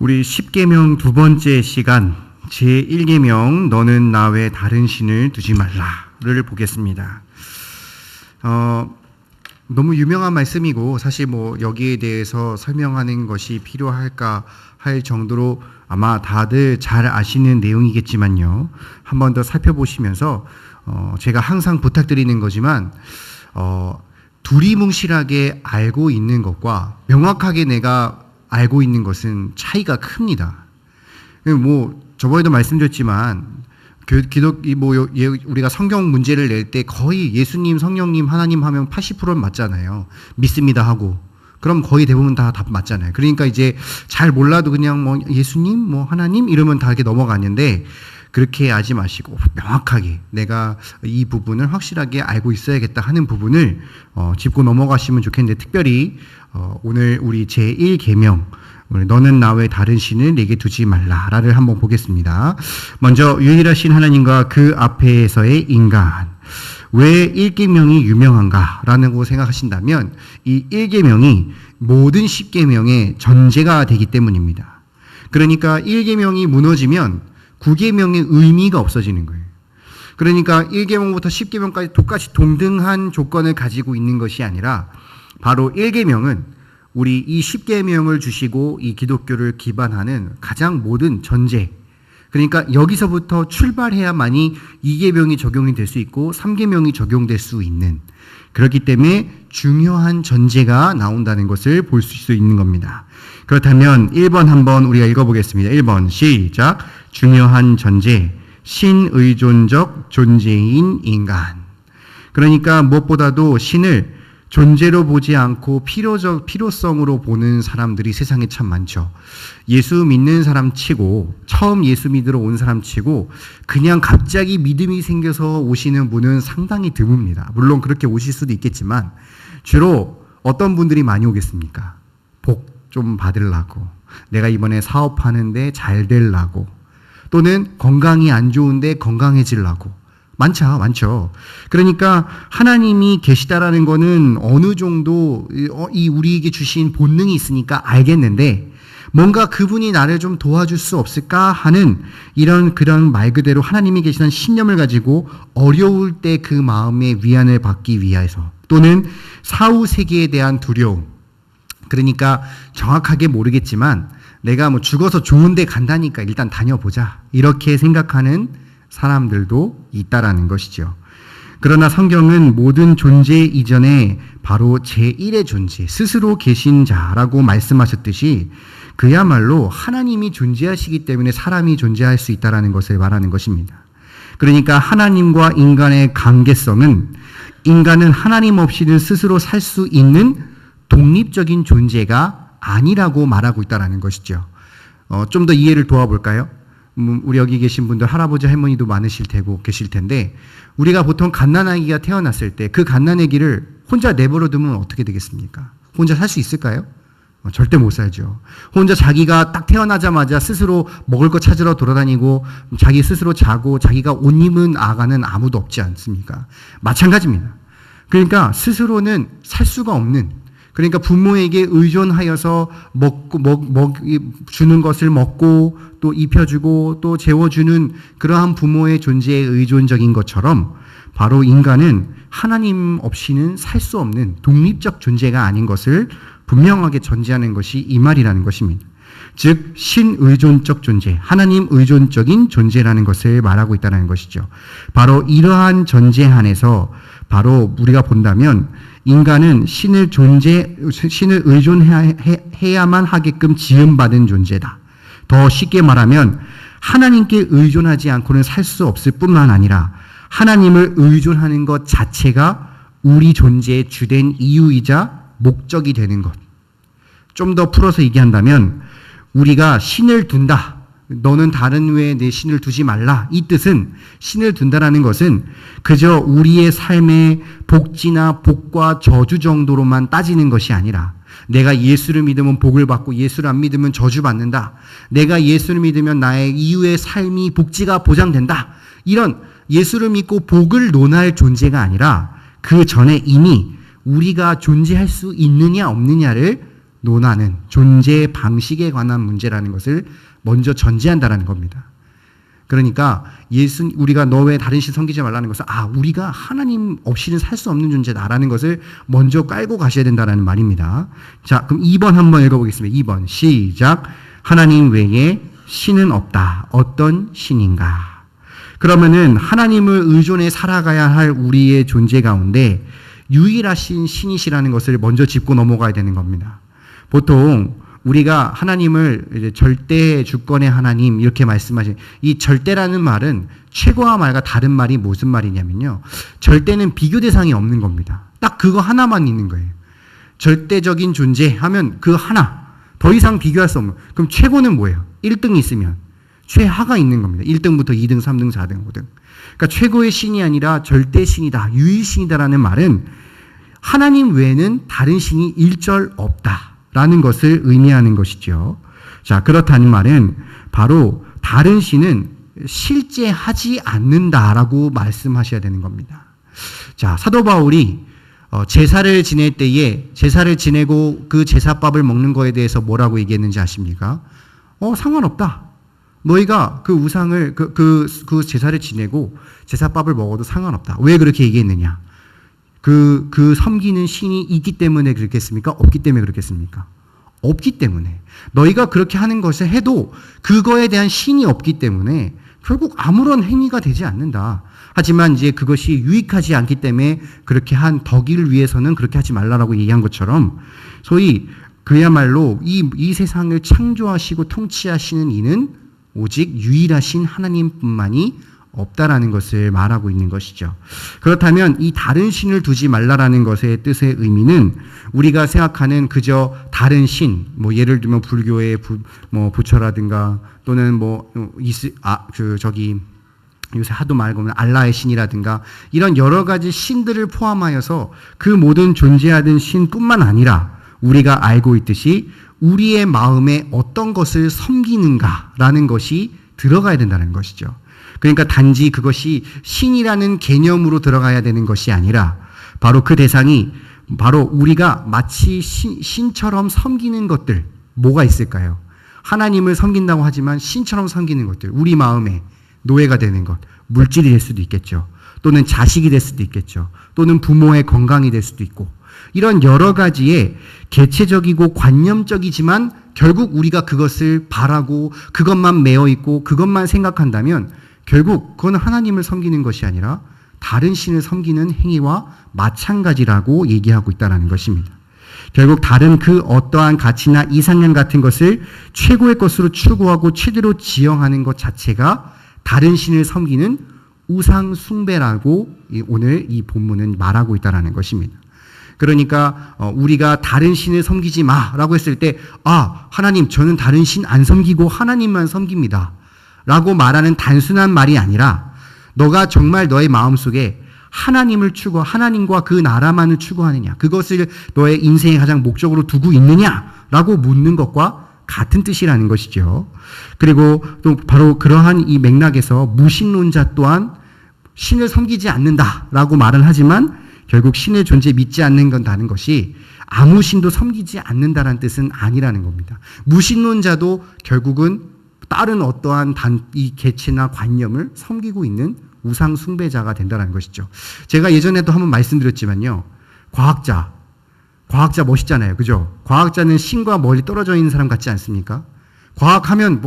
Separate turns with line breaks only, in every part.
우리 10계명 두 번째 시간 제1계명 너는 나 외 다른 신을 두지 말라를 보겠습니다. 너무 유명한 말씀이고 사실 여기에 대해서 설명하는 것이 필요할까 할 정도로 아마 다들 잘 아시는 내용이겠지만요. 한 번 더 살펴보시면서 제가 항상 부탁드리는 거지만 두리뭉실하게 알고 있는 것과 명확하게 내가 알고 있는 것은 차이가 큽니다. 저번에도 말씀드렸지만 우리가 성경 문제를 낼 때 거의 예수님, 성령님, 하나님 하면 80%는 맞잖아요. 믿습니다 하고. 그럼 거의 대부분 다 답 맞잖아요. 그러니까 이제 잘 몰라도 그냥 예수님, 하나님 이러면 다 이렇게 넘어가는데 그렇게 하지 마시고 명확하게 내가 이 부분을 확실하게 알고 있어야겠다 하는 부분을 짚고 넘어가시면 좋겠는데 특별히 오늘 우리 제1계명 너는 나 외 다른 신을 내게 두지 말라를 한번 보겠습니다. 먼저 유일하신 하나님과 그 앞에서의 인간. 왜 1계명이 유명한가라는 거 생각하신다면 이 1계명이 모든 10계명의 전제가 되기 때문입니다. 그러니까 1계명이 무너지면 9계명의 의미가 없어지는 거예요. 그러니까 1계명부터 10계명까지 똑같이 동등한 조건을 가지고 있는 것이 아니라 바로 1계명은 우리 이 10계명을 주시고 이 기독교를 기반하는 가장 모든 전제, 그러니까 여기서부터 출발해야만이 2계명이 적용이 될 수 있고 3계명이 적용될 수 있는, 그렇기 때문에 중요한 전제가 나온다는 것을 볼 수 있는 겁니다. 그렇다면 1번 한번 우리가 읽어보겠습니다. 1번 시작. 중요한 전제, 신의존적 존재인 인간. 그러니까 무엇보다도 신을 존재로 보지 않고 필요성으로 보는 사람들이 세상에 참 많죠. 예수 믿는 사람 치고, 처음 예수 믿으러 온 사람 치고 그냥 갑자기 믿음이 생겨서 오시는 분은 상당히 드뭅니다. 물론 그렇게 오실 수도 있겠지만 주로 어떤 분들이 많이 오겠습니까? 복 좀 받으려고, 내가 이번에 사업하는데 잘 되려고, 또는 건강이 안 좋은데 건강해지려고. 많죠. 그러니까 하나님이 계시다라는 거는 어느 정도 우리에게 주신 본능이 있으니까 알겠는데 뭔가 그분이 나를 좀 도와줄 수 없을까 하는 그런 말 그대로 하나님이 계시다는 신념을 가지고 어려울 때 그 마음의 위안을 받기 위해서, 또는 사후 세계에 대한 두려움, 그러니까 정확하게 모르겠지만 내가 죽어서 좋은 데 간다니까 일단 다녀보자, 이렇게 생각하는 사람들도 있다라는 것이죠. 그러나 성경은 모든 존재 이전에 바로 제1의 존재, 스스로 계신 자라고 말씀하셨듯이 그야말로 하나님이 존재하시기 때문에 사람이 존재할 수 있다라는 것을 말하는 것입니다. 그러니까 하나님과 인간의 관계성은 인간은 하나님 없이는 스스로 살 수 있는 독립적인 존재가 아니라고 말하고 있다는 것이죠. 좀 더 이해를 도와볼까요? 우리 여기 계신 분들 할아버지 할머니도 많으실 테고 계실 텐데, 우리가 보통 갓난아기가 태어났을 때 그 갓난아기를 혼자 내버려 두면 어떻게 되겠습니까? 혼자 살 수 있을까요? 절대 못 살죠. 혼자 자기가 딱 태어나자마자 스스로 먹을 거 찾으러 돌아다니고 자기 스스로 자고 자기가 옷 입은 아가는 아무도 없지 않습니까? 마찬가지입니다. 그러니까 스스로는 살 수가 없는, 그러니까 부모에게 의존하여서 주는 것을 먹고 또 입혀주고 또 재워주는 그러한 부모의 존재에 의존적인 것처럼 바로 인간은 하나님 없이는 살 수 없는 독립적 존재가 아닌 것을 분명하게 전제하는 것이 이 말이라는 것입니다. 즉 신의존적 존재, 하나님 의존적인 존재라는 것을 말하고 있다는 것이죠. 바로 이러한 전제 안에서 바로 우리가 본다면 인간은 신을 의존해야만 하게끔 지음받은 존재다. 더 쉽게 말하면 하나님께 의존하지 않고는 살 수 없을 뿐만 아니라 하나님을 의존하는 것 자체가 우리 존재의 주된 이유이자 목적이 되는 것. 좀 더 풀어서 얘기한다면 우리가 신을 둔다, 너는 다른 외에 내 신을 두지 말라, 이 뜻은 신을 둔다라는 것은 그저 우리의 삶의 복지나 복과 저주 정도로만 따지는 것이 아니라 내가 예수를 믿으면 복을 받고 예수를 안 믿으면 저주받는다, 내가 예수를 믿으면 나의 이후의 삶이 복지가 보장된다, 이런 예수를 믿고 복을 논할 존재가 아니라 그 전에 이미 우리가 존재할 수 있느냐 없느냐를 논하는 존재 방식에 관한 문제라는 것을 먼저 전제한다라는 겁니다. 그러니까 우리가 너 외에 다른 신 섬기지 말라는 것은 우리가 하나님 없이는 살 수 없는 존재다라는 것을 먼저 깔고 가셔야 된다는 말입니다. 자, 그럼 2번 한번 읽어보겠습니다. 2번 시작. 하나님 외에 신은 없다. 어떤 신인가? 그러면은 하나님을 의존해 살아가야 할 우리의 존재 가운데 유일하신 신이시라는 것을 먼저 짚고 넘어가야 되는 겁니다. 보통 우리가 하나님을 이제 절대 주권의 하나님 이렇게 말씀하신 이 절대라는 말은 최고와 말과 다른 말이 무슨 말이냐면요. 절대는 비교 대상이 없는 겁니다. 딱 그거 하나만 있는 거예요. 절대적인 존재 하면 그 하나. 더 이상 비교할 수 없는. 그럼 최고는 뭐예요? 1등이 있으면 최하가 있는 겁니다. 1등부터 2등, 3등, 4등, 5등. 그러니까 최고의 신이 아니라 절대 신이다, 유일신이다라는 말은 하나님 외에는 다른 신이 일절 없다라는 것을 의미하는 것이죠. 자, 그렇다는 말은 바로 다른 신은 실제하지 않는다라고 말씀하셔야 되는 겁니다. 자, 사도 바울이 제사를 지낼 때에 제사를 지내고 그 제사밥을 먹는 거에 대해서 뭐라고 얘기했는지 아십니까? 상관없다. 너희가 그 우상을 그 제사를 지내고 제사밥을 먹어도 상관없다. 왜 그렇게 얘기했느냐? 그 섬기는 신이 있기 때문에 그렇겠습니까? 없기 때문에 그렇겠습니까? 없기 때문에. 너희가 그렇게 하는 것을 해도 그거에 대한 신이 없기 때문에 결국 아무런 행위가 되지 않는다. 하지만 이제 그것이 유익하지 않기 때문에 그렇게 한 덕을 위해서는 그렇게 하지 말라라고 얘기한 것처럼 소위 그야말로 이 세상을 창조하시고 통치하시는 이는 오직 유일하신 하나님뿐만이 없다라는 것을 말하고 있는 것이죠. 그렇다면 이 다른 신을 두지 말라라는 것의 뜻의 의미는 우리가 생각하는 그저 다른 신, 예를 들면 불교의 부처라든가 또는 요새 하도 말고 하면 알라의 신이라든가 이런 여러 가지 신들을 포함하여서 그 모든 존재하는 신뿐만 아니라 우리가 알고 있듯이 우리의 마음에 어떤 것을 섬기는가라는 것이 들어가야 된다는 것이죠. 그러니까 단지 그것이 신이라는 개념으로 들어가야 되는 것이 아니라 바로 그 대상이 바로 우리가 마치 신처럼 섬기는 것들 뭐가 있을까요? 하나님을 섬긴다고 하지만 신처럼 섬기는 것들, 우리 마음에 노예가 되는 것, 물질이 될 수도 있겠죠. 또는 자식이 될 수도 있겠죠. 또는 부모의 건강이 될 수도 있고 이런 여러 가지의 개체적이고 관념적이지만 결국 우리가 그것을 바라고 그것만 매어 있고 그것만 생각한다면 결국 그건 하나님을 섬기는 것이 아니라 다른 신을 섬기는 행위와 마찬가지라고 얘기하고 있다는 것입니다. 결국 다른 그 어떠한 가치나 이상향 같은 것을 최고의 것으로 추구하고 최대로 지형하는 것 자체가 다른 신을 섬기는 우상 숭배라고 오늘 이 본문은 말하고 있다는 것입니다. 그러니까 우리가 다른 신을 섬기지 마라고 했을 때 하나님 저는 다른 신 안 섬기고 하나님만 섬깁니다 라고 말하는 단순한 말이 아니라 너가 정말 너의 마음속에 하나님을 하나님과 그 나라만을 추구하느냐, 그것을 너의 인생의 가장 목적으로 두고 있느냐라고 묻는 것과 같은 뜻이라는 것이죠. 그리고 또 바로 그러한 이 맥락에서 무신론자 또한 신을 섬기지 않는다라고 말을 하지만 결국 신의 존재 믿지 않는 건 다른 것이 아무 신도 섬기지 않는다라는 뜻은 아니라는 겁니다. 무신론자도 결국은 다른 어떠한 이 개체나 관념을 섬기고 있는 우상 숭배자가 된다는 것이죠. 제가 예전에도 한번 말씀드렸지만요. 과학자 멋있잖아요. 그죠? 과학자는 신과 멀리 떨어져 있는 사람 같지 않습니까? 과학하면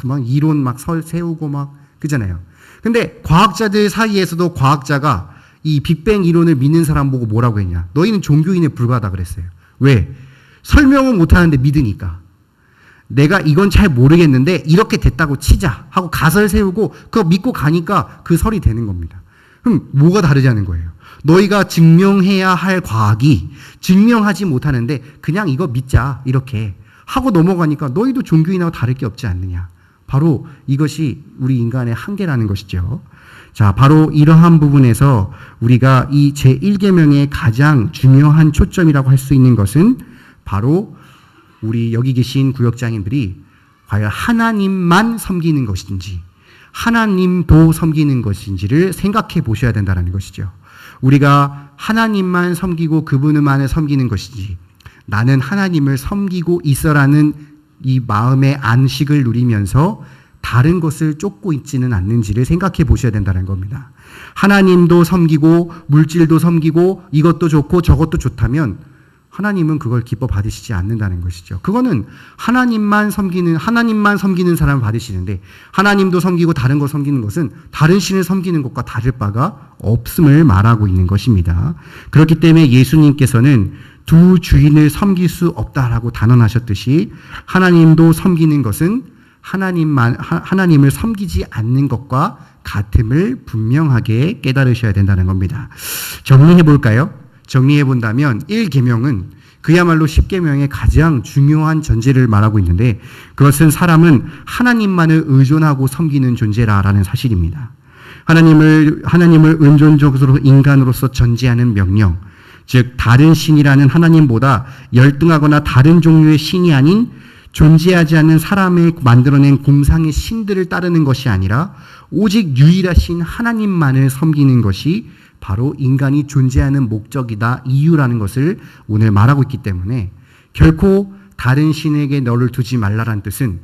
막 이론 막 세우고 막 그잖아요. 근데 과학자들 사이에서도 과학자가 이 빅뱅 이론을 믿는 사람 보고 뭐라고 했냐? 너희는 종교인에 불과하다 그랬어요. 왜? 설명은 못하는데 믿으니까. 내가 이건 잘 모르겠는데 이렇게 됐다고 치자 하고 가설 세우고 그거 믿고 가니까 그 설이 되는 겁니다. 그럼 뭐가 다르냐는 거예요. 너희가 증명해야 할 과학이 증명하지 못하는데 그냥 이거 믿자 이렇게 하고 넘어가니까 너희도 종교인하고 다를 게 없지 않느냐. 바로 이것이 우리 인간의 한계라는 것이죠. 자, 바로 이러한 부분에서 우리가 이 제1계명의 가장 중요한 초점이라고 할 수 있는 것은 바로 우리 여기 계신 구역장님들이 과연 하나님만 섬기는 것인지 하나님도 섬기는 것인지를 생각해 보셔야 된다는 것이죠. 우리가 하나님만 섬기고 그분만을 섬기는 것인지 나는 하나님을 섬기고 있어라는 이 마음의 안식을 누리면서 다른 것을 쫓고 있지는 않는지를 생각해 보셔야 된다는 겁니다. 하나님도 섬기고 물질도 섬기고 이것도 좋고 저것도 좋다면 하나님은 그걸 기뻐 받으시지 않는다는 것이죠. 그거는 하나님만 섬기는 사람을 받으시는데 하나님도 섬기고 다른 거 섬기는 것은 다른 신을 섬기는 것과 다를 바가 없음을 말하고 있는 것입니다. 그렇기 때문에 예수님께서는 두 주인을 섬길 수 없다라고 단언하셨듯이 하나님도 섬기는 것은 하나님을 섬기지 않는 것과 같음을 분명하게 깨달으셔야 된다는 겁니다. 정리해 볼까요? 정리해 본다면 1계명은 그야말로 10계명의 가장 중요한 전제를 말하고 있는데 그것은 사람은 하나님만을 의존하고 섬기는 존재라라는 사실입니다. 하나님을 은존적으로 인간으로서 전제하는 명령, 즉 다른 신이라는 하나님보다 열등하거나 다른 종류의 신이 아닌 존재하지 않는 사람이 만들어낸 공상의 신들을 따르는 것이 아니라 오직 유일하신 하나님만을 섬기는 것이 바로 인간이 존재하는 목적이다, 이유라는 것을 오늘 말하고 있기 때문에 결코 다른 신에게 너를 두지 말라란 뜻은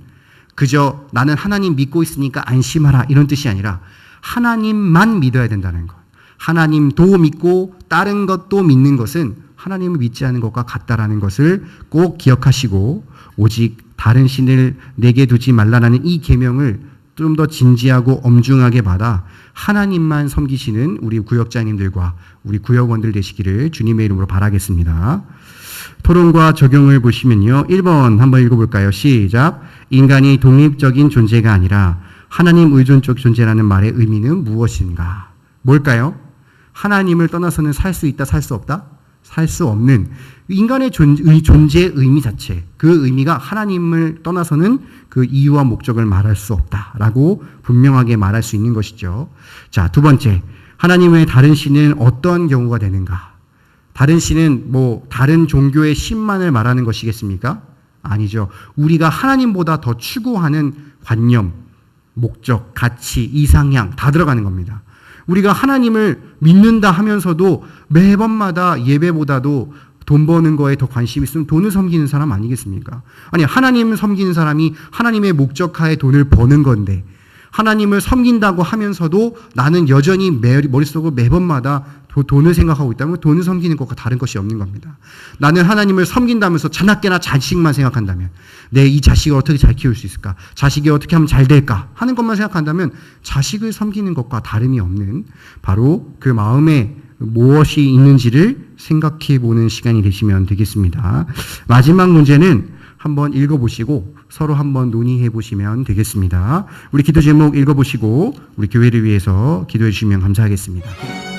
그저 나는 하나님 믿고 있으니까 안심하라 이런 뜻이 아니라 하나님만 믿어야 된다는 것. 하나님도 믿고 다른 것도 믿는 것은 하나님을 믿지 않는 것과 같다라는 것을 꼭 기억하시고 오직 다른 신을 내게 두지 말라는 이 계명을 좀 더 진지하고 엄중하게 받아 하나님만 섬기시는 우리 구역장님들과 우리 구역원들 되시기를 주님의 이름으로 바라겠습니다. 토론과 적용을 보시면요. 1번 한번 읽어볼까요? 시작. 인간이 독립적인 존재가 아니라 하나님 의존적 존재라는 말의 의미는 무엇인가? 뭘까요? 하나님을 떠나서는 살 수 있다, 살 수 없다? 살 수 없는 인간의 존재의 의미 자체, 그 의미가 하나님을 떠나서는 그 이유와 목적을 말할 수 없다라고 분명하게 말할 수 있는 것이죠. 자, 두 번째, 하나님 외에 다른 신은 어떤 경우가 되는가? 다른 신은 다른 종교의 신만을 말하는 것이겠습니까? 아니죠. 우리가 하나님보다 더 추구하는 관념, 목적, 가치, 이상향 다 들어가는 겁니다. 우리가 하나님을 믿는다 하면서도 매번마다 예배보다도 돈 버는 거에 더 관심이 있으면 돈을 섬기는 사람 아니겠습니까? 아니, 하나님을 섬기는 사람이 하나님의 목적하에 돈을 버는 건데 하나님을 섬긴다고 하면서도 나는 여전히 머릿속으로 매번마다 돈을 생각하고 있다면 돈을 섬기는 것과 다른 것이 없는 겁니다. 나는 하나님을 섬긴다면서 자나깨나 자식만 생각한다면 내 이 자식을 어떻게 잘 키울 수 있을까? 자식이 어떻게 하면 잘 될까? 하는 것만 생각한다면 자식을 섬기는 것과 다름이 없는 바로 그 마음에 무엇이 있는지를 생각해 보는 시간이 되시면 되겠습니다. 마지막 문제는 한번 읽어보시고 서로 한번 논의해 보시면 되겠습니다. 우리 기도 제목 읽어보시고 우리 교회를 위해서 기도해 주시면 감사하겠습니다.